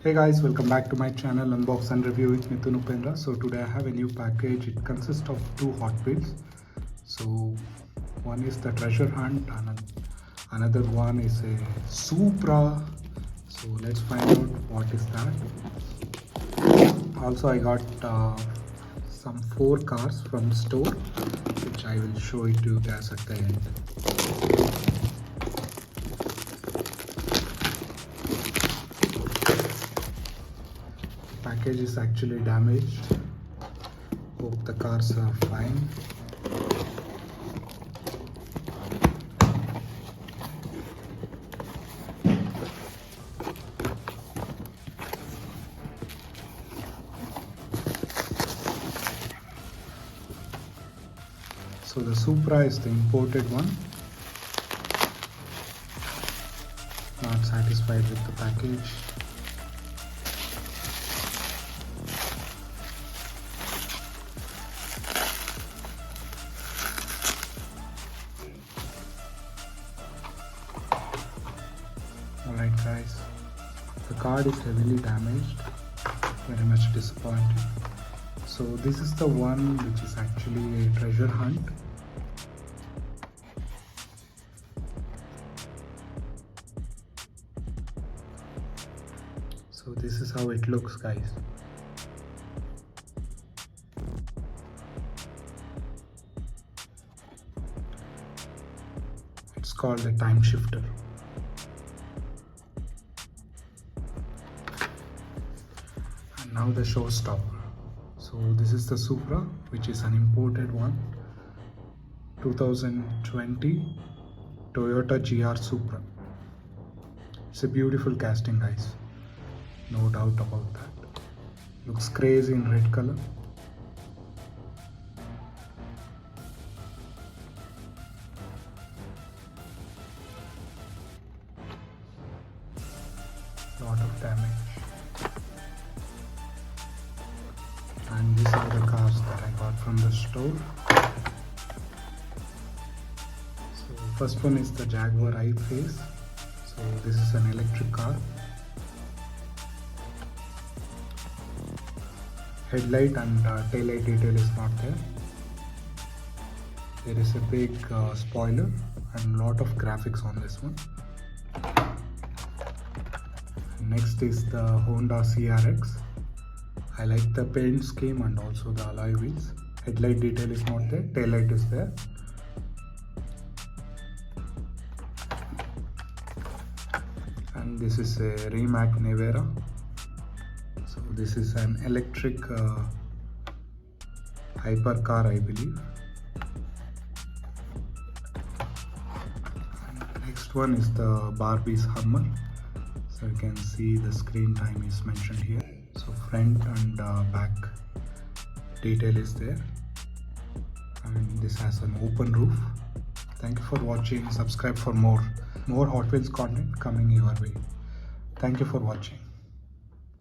Hey guys, welcome back to my channel Unbox and Review with Mithun Upendra. So today I have a new package. It consists of two Hot Wheels. So one is the Treasure Hunt and another one is a Supra. So let's find out what is that. Also I got some 4 cars from the store, which I will show it to you guys at the end. Package is actually damaged. Hope the cars are fine. So the Supra is the imported one. Not satisfied with the package. Alright guys, the card is heavily damaged, very much disappointed. So this is the one which is actually a treasure hunt. So this is how it looks guys. It's called a time shifter. Now the showstopper. So this is the Supra, which is an imported one, 2020 Toyota GR Supra. It's a beautiful casting guys, no doubt about that. Looks crazy in red color. Lot of damage. And these are the cars that I got from the store. So first one is the Jaguar I-Pace. So this is an electric car. Headlight and taillight detail is not there. There is a big spoiler and lot of graphics on this one. Next is the Honda CRX. I like the paint scheme and also the alloy wheels. Headlight detail is not there, taillight is there. And this is a Rimac Nevera. So this is an electric hypercar, I believe. And next one is the Barbie's Hummer. So you can see the screen time is mentioned here. So front and back detail is there, and this has an open roof. Thank you for watching. Subscribe for more Hot Wheels content coming your way. Thank you for watching.